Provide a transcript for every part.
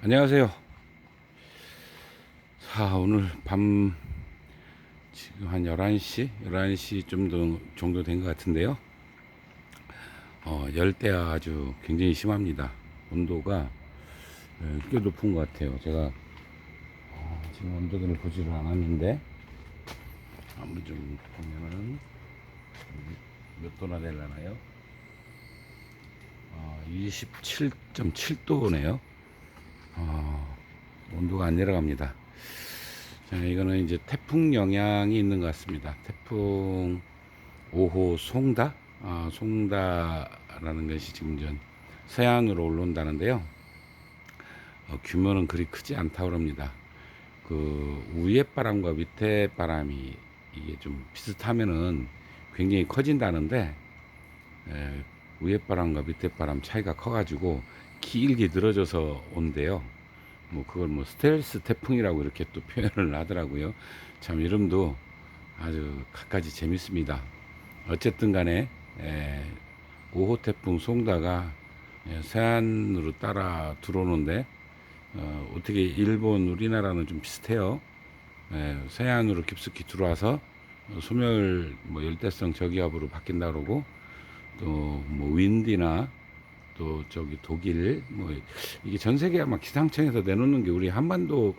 안녕하세요. 자, 오늘 밤 지금 한 11시 정도 된 것 같은데요. 열대야 아주 굉장히 심합니다. 온도가 꽤 높은 것 같아요. 제가 지금 온도계를 보지를 않았는데 한번 좀 보면은 몇 도나 되려나요? 27.7도네요. 온도가 안 내려갑니다. 자, 이거는 이제 태풍 영향이 있는 것 같습니다. 태풍 5호 송다, 송다라는 것이 지금 전 서해안으로 올라온다는데요. 규모는 그리 크지 않다고 합니다. 그 위에 바람과 밑에 바람이 이게 좀 비슷하면은 굉장히 커진다는데, 에, 위에 바람과 밑에 바람 차이가 커가지고 길게 늘어져서 온대요. 뭐 그걸 뭐 스텔스 태풍이라고 이렇게 또 표현을 하더라고요. 참 이름도 아주 갖가지 재밌습니다. 어쨌든 간에 5호 태풍 송다가 서해안으로 따라 들어오는데, 어떻게 일본 우리나라는 좀 비슷해요. 서해안으로 깊숙이 들어와서 소멸 뭐 열대성 저기압으로 바뀐다 그러고, 또 뭐 윈디나 또 저기 독일 뭐 이게 전 세계 아마 기상청에서 내놓는 게 우리 한반도도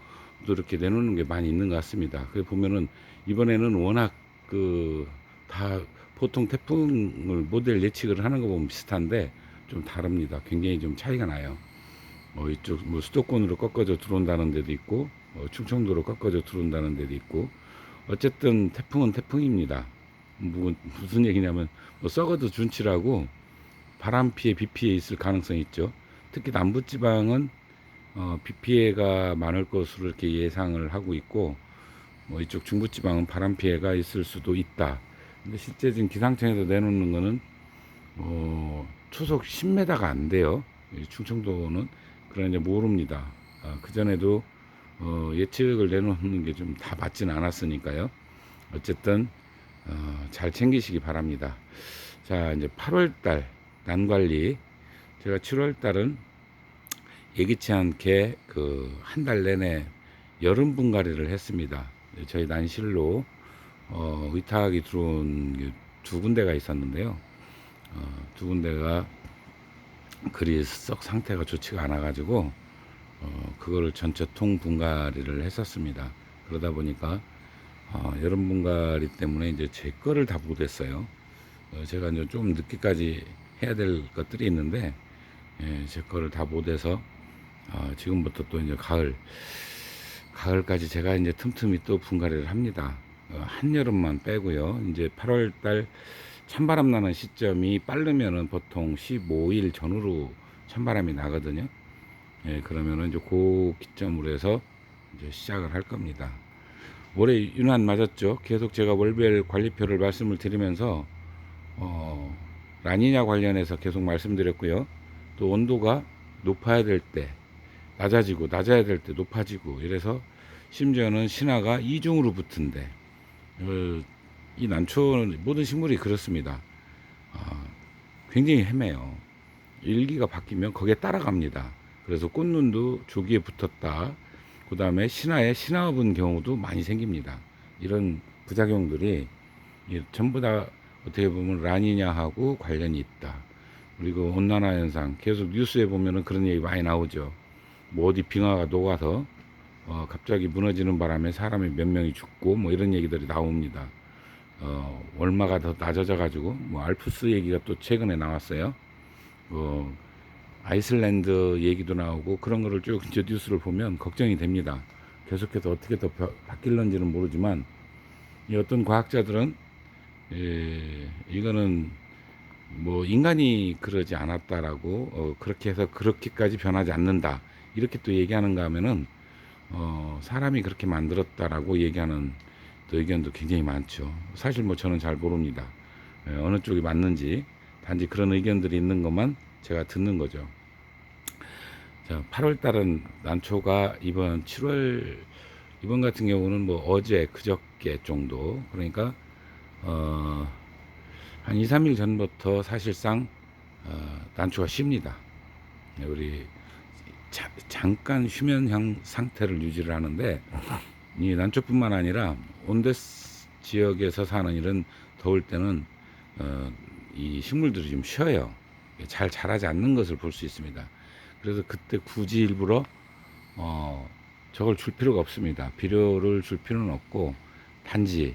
이렇게 내놓는 게 많이 있는 것 같습니다. 그 보면은 이번에는 워낙 그 다 보통 태풍을 모델 예측을 하는 거 보면 비슷한데 좀 다릅니다. 굉장히 좀 차이가 나요. 이쪽 뭐 수도권으로 꺾어져 들어온다는 데도 있고, 충청도로 꺾어져 들어온다는 데도 있고, 어쨌든 태풍은 태풍입니다. 무슨 얘기냐면 뭐 썩어도 준치라고 바람 피해, 비 피해 있을 가능성이 있죠. 특히 남부 지방은 비 피해가 많을 것으로 이렇게 예상을 하고 있고, 뭐 이쪽 중부 지방은 바람 피해가 있을 수도 있다. 근데 실제 지금 기상청에서 내놓는 거는 초속 10m가 안 돼요. 충청도는 그러나 이제 모릅니다. 그 전에도 예측을 내놓는 게 좀 다 맞지는 않았으니까요. 어쨌든 잘 챙기시기 바랍니다. 자, 이제 8월달 난관리. 제가 7월달은 예기치 않게 그 한 달 내내 여름 분갈이를 했습니다. 저희 난실로 위탁이 들어온 두 군데가 있었는데요. 두 군데가 그리 썩 상태가 좋지가 않아 가지고 그거를 전체 통 분갈이를 했었습니다. 그러다 보니까 여름 분갈이 때문에 이제 제 거를 다 못했어요. 제가 이제 좀 늦게까지 해야 될 것들이 있는데, 제 거를 다 못해서 지금부터 또 이제 가을까지 제가 이제 틈틈이 또 분갈이를 합니다. 한여름만 빼고요. 이제 8월 달 찬바람 나는 시점이 빠르면은 보통 15일 전후로 찬바람이 나거든요. 그러면은 이제 그 기점으로 해서 이제 시작을 할 겁니다. 올해 유난 맞았죠. 계속 제가 월별 관리표를 말씀을 드리면서 어, 라니냐 관련해서 계속 말씀드렸고요. 또 온도가 높아야 될 때 낮아지고 낮아야 될 때 높아지고 이래서 심지어는 신화가 이중으로 붙은데, 이 난초 모든 식물이 그렇습니다. 굉장히 헤매요. 일기가 바뀌면 거기에 따라갑니다. 그래서 꽃눈도 조기에 붙었다. 그 다음에 신화에 신화 분 경우도 많이 생깁니다. 이런 부작용들이 전부 다 어떻게 보면 라니냐하고 관련이 있다. 그리고 온난화 현상 계속 뉴스에 보면은 그런 얘기 많이 나오죠. 뭐 어디 빙하가 녹아서 갑자기 무너지는 바람에 사람이 몇 명이 죽고 뭐 이런 얘기들이 나옵니다. 얼마가 더 낮아져 가지고 뭐 알프스 얘기가 또 최근에 나왔어요. 어, 아이슬란드 얘기도 나오고 그런 거를 쭉 이제 뉴스를 보면 걱정이 됩니다. 계속해서 어떻게 더 바뀔런지는 모르지만 이 어떤 과학자들은 이거는 뭐 인간이 그러지 않았다라고, 그렇게 해서 그렇게까지 변하지 않는다 이렇게 또 얘기하는가 하면은 사람이 그렇게 만들었다라고 얘기하는 또 의견도 굉장히 많죠. 사실 뭐 저는 잘 모릅니다. 어느 쪽이 맞는지 단지 그런 의견들이 있는 것만 제가 듣는 거죠. 자, 8월 달은 난초가 이번 같은 경우는 뭐 어제 그저께 정도, 그러니까 어, 한 2, 3일 전부터 사실상 난초가 쉽니다. 우리 잠깐 휴면형 상태를 유지를 하는데, 이 난초뿐만 아니라 온대 지역에서 사는 이런 더울 때는 이 식물들이 좀 쉬어요. 잘 자라지 않는 것을 볼 수 있습니다. 그래서 그때 굳이 일부러 저걸 줄 필요가 없습니다. 비료를 줄 필요는 없고, 단지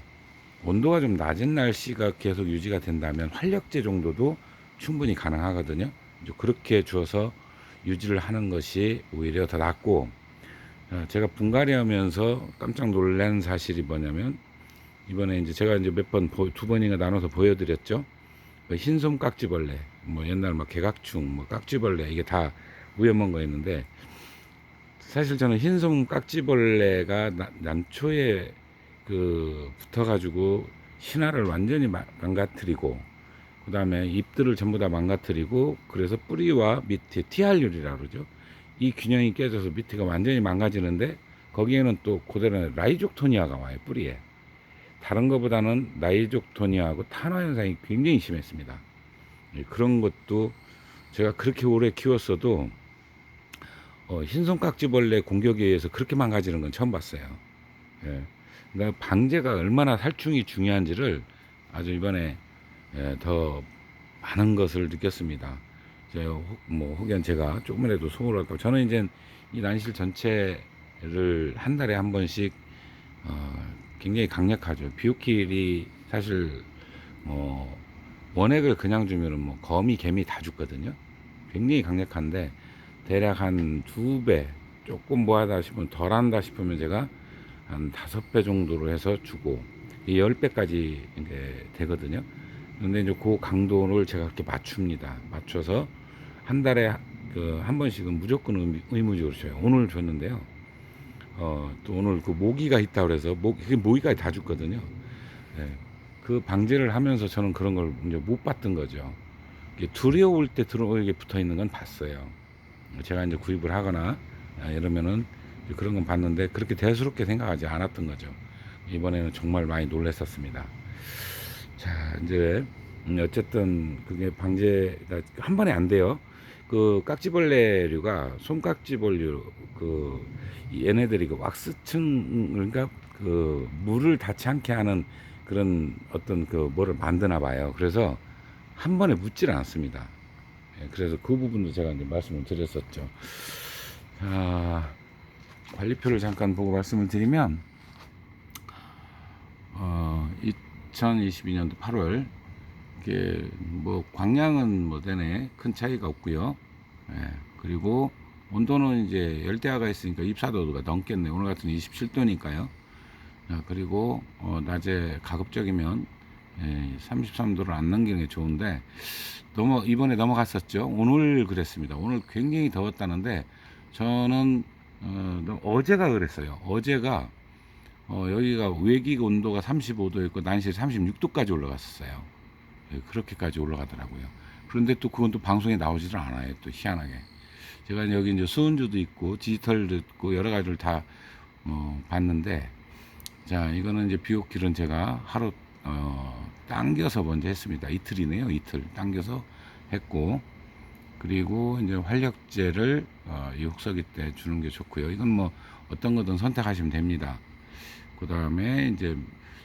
온도가 좀 낮은 날씨가 계속 유지가 된다면 활력제 정도도 충분히 가능하거든요. 이제 그렇게 주어서 유지를 하는 것이 오히려 더 낫고, 제가 분갈이 하면서 깜짝 놀란 사실이 뭐냐면, 이번에 이제 제가 이제 몇 번, 두 번인가 나눠서 보여드렸죠. 흰솜 깍지벌레, 뭐 옛날 막 개각충, 뭐 깍지벌레, 이게 다 위험한 거였는데, 사실 저는 흰솜 깍지벌레가 난초에 붙어가지고 신화를 완전히 망가뜨리고, 그 다음에 잎들을 전부 다 망가뜨리고, 그래서 뿌리와 밑에 티알률이라고 그러죠. 이 균형이 깨져서 밑에가 완전히 망가지는데, 거기에는 또 그대로 라이족토니아가 와요, 뿌리에. 다른 것보다는 라이족토니아하고 탄화 현상이 굉장히 심했습니다. 그런 것도 제가 그렇게 오래 키웠어도 흰손깍지벌레 공격에 의해서 그렇게 망가지는 건 처음 봤어요. 예. 그러니까 방제가 얼마나 살충이 중요한지를 아주 이번에 더 많은 것을 느꼈습니다. 혹연 제가 조금이라도 소홀 할까, 저는 이제 이 난실 전체를 한 달에 한 번씩 굉장히 강력하죠. 비오킬이 사실 원액을 그냥 주면은 뭐 거미, 개미 다 죽거든요. 굉장히 강력한데, 대략 한 2배, 조금 뭐하다 싶으면 덜 한다 싶으면 제가 한 5배 정도로 해서 주고, 10배까지 이제 되거든요. 근데 이제 그 강도를 제가 그렇게 맞춥니다. 맞춰서 한 달에 한 번씩은 무조건 의무적으로 줘요. 오늘 줬는데요. 또 오늘 그 모기가 있다 그래서 모기까지 다 죽거든요. 네. 그 방제를 하면서 저는 그런 걸 이제 못 봤던 거죠. 두려울 때 들어오게 붙어 있는 건 봤어요. 제가 이제 구입을 하거나 이러면은 그런 건 봤는데, 그렇게 대수롭게 생각하지 않았던 거죠. 이번에는 정말 많이 놀랐었습니다. 자, 이제 어쨌든 그게 방제가 한 번에 안 돼요. 그 깍지벌레류가 솜깍지벌류, 얘네들이 그 왁스층, 그러니까 그 물을 닿지 않게 하는 그런 어떤 뭐를 만드나 봐요. 그래서 한 번에 묻질 않습니다. 그래서 그 부분도 제가 이제 말씀을 드렸었죠. 자, 관리표를 잠깐 보고 말씀을 드리면, 2022년도 8월, 이게 뭐 광량은 뭐 되네 큰 차이가 없고요. 그리고 온도는 이제 열대야가 있으니까 24도가 넘겠네. 오늘 같은 27도니까요. 그리고 낮에 가급적이면 33도를 안 넘기는 게 좋은데, 이번에 넘어갔었죠. 오늘 그랬습니다. 오늘 굉장히 더웠다는데, 저는 어제가 그랬어요. 어제가 여기가 외기 온도가 35도였고 난시 36도까지 올라갔었어요. 그렇게까지 올라가더라고요. 그런데 또 그건 또 방송에 나오지를 않아요. 또 희한하게. 제가 여기 이제 수은주도 있고 디지털도 있고 여러 가지를 다 봤는데, 자, 이거는 이제 비오킬은 제가 하루 당겨서 먼저 했습니다. 이틀이네요. 이틀 당겨서 했고, 그리고 이제 활력제를 이 혹서기 때 주는 게 좋고요. 이건 뭐 어떤 거든 선택하시면 됩니다. 그 다음에 이제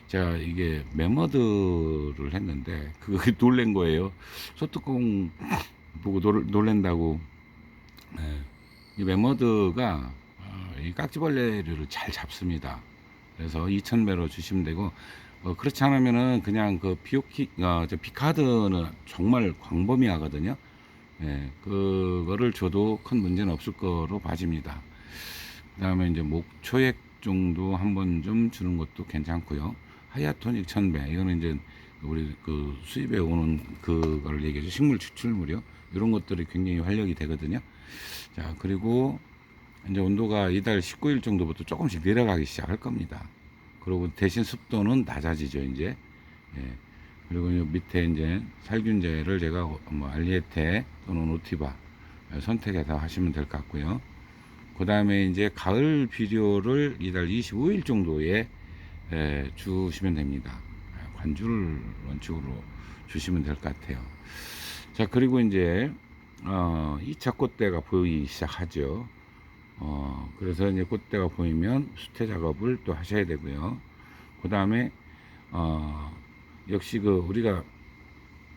제가 이게 매머드를 했는데 그게 놀란 거예요. 소뚜껑 보고 놀란다고. 이 매머드가 이 깍지벌레류를 잘 잡습니다. 그래서 2000배로 주시면 되고, 그렇지 않으면은 그냥 비카드는 정말 광범위하거든요. 그거를 줘도 큰 문제는 없을 거로 봐집니다. 그 다음에 이제 목초액 정도 한번 좀 주는 것도 괜찮고요. 하야토닉 1000배, 이거는 이제 우리 수입에 오는 그걸 얘기하죠. 식물 추출물이요. 이런 것들이 굉장히 활력이 되거든요. 자, 그리고 이제 온도가 이달 19일 정도부터 조금씩 내려가기 시작할 겁니다. 그리고 대신 습도는 낮아지죠, 이제. 그리고 밑에 이제 살균제를 제가 뭐 알리에테 또는 오티바 선택해서 하시면 될 것 같고요. 그 다음에 이제 가을 비료를 이달 25일 정도에 주시면 됩니다. 관주를 원칙으로 주시면 될 것 같아요. 자, 그리고 이제 2차 꽃대가 보이기 시작하죠. 그래서 이제 그때가 보이면 수태 작업을 또 하셔야 되고요. 그 다음에 역시 그 우리가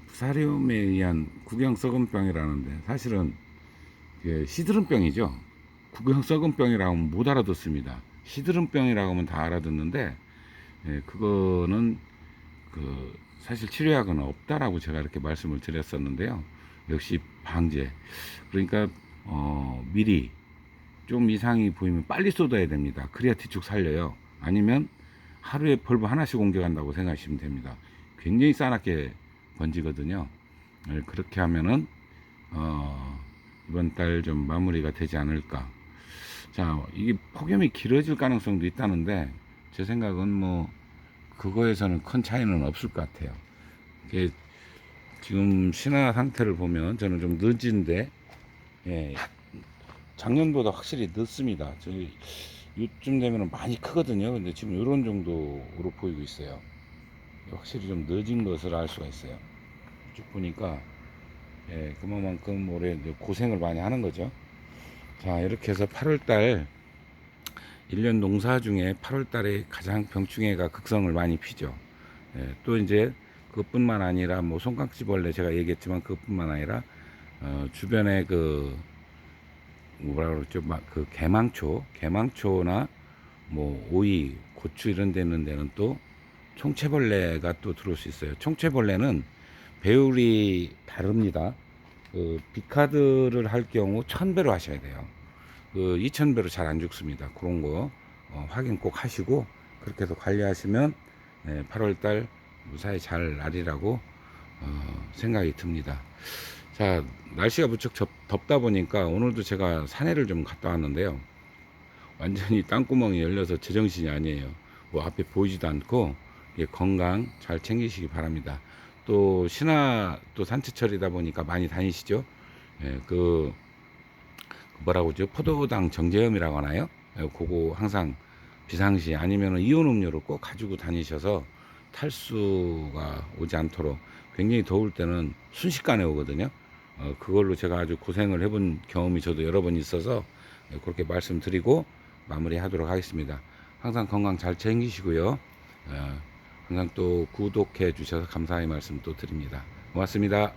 부사리움에 의한 구경 썩은병이라는데 사실은 시드름병이죠. 구경 썩은병이라고 하면 못 알아듣습니다. 시드름병이라고 하면 다 알아듣는데 그거는 사실 치료약은 없다라고 제가 이렇게 말씀을 드렸었는데요. 역시 방제. 그러니까 미리 좀 이상이 보이면 빨리 쏟아야 됩니다. 그래야 뒤축 살려요. 아니면 하루에 펄브 하나씩 옮겨간다고 생각하시면 됩니다. 굉장히 싸납게 번지거든요. 그렇게 하면은 이번 달 좀 마무리가 되지 않을까. 자, 이게 폭염이 길어질 가능성도 있다는데 제 생각은 뭐 그거에서는 큰 차이는 없을 것 같아요. 이게 지금 신화 상태를 보면 저는 좀 늦은데 예, 작년보다 확실히 늦습니다. 저희 요쯤 되면 많이 크거든요. 근데 지금 이런 정도로 보이고 있어요. 확실히 좀 늦은 것을 알 수가 있어요. 쭉 보니까 그만큼 올해 고생을 많이 하는 거죠. 자, 이렇게 해서 8월달 1년 농사 중에 8월달에 가장 병충해가 극성을 많이 피죠. 또 이제 그것뿐만 아니라 뭐 손깍지벌레 제가 얘기했지만 그것뿐만 아니라 주변에 그 뭐라 그러죠? 막 그 개망초나 뭐 오이, 고추 이런 데는 또 총체벌레가 또 들어올 수 있어요. 총체벌레는 배율이 다릅니다. 그 비카드를 할 경우 1000배로 하셔야 돼요. 그 2000배로 잘 안 죽습니다. 그런 거 확인 꼭 하시고 그렇게 해서 관리하시면 8월달 무사히 잘 날이라고 생각이 듭니다. 자, 날씨가 무척 덥다 보니까 오늘도 제가 산에를 좀 갔다 왔는데요. 완전히 땅구멍이 열려서 제정신이 아니에요. 뭐 앞에 보이지도 않고 건강 잘 챙기시기 바랍니다. 또 신화 또 산채철이다 보니까 많이 다니시죠. 그 뭐라고 그러죠? 포도당 정제염이라고 하나요? 그거 항상 비상시 아니면 이온 음료를 꼭 가지고 다니셔서 탈수가 오지 않도록. 굉장히 더울 때는 순식간에 오거든요. 그걸로 제가 아주 고생을 해본 경험이 저도 여러 번 있어서 그렇게 말씀드리고 마무리하도록 하겠습니다. 항상 건강 잘 챙기시고요. 항상 또 구독해 주셔서 감사의 말씀 또 드립니다. 고맙습니다.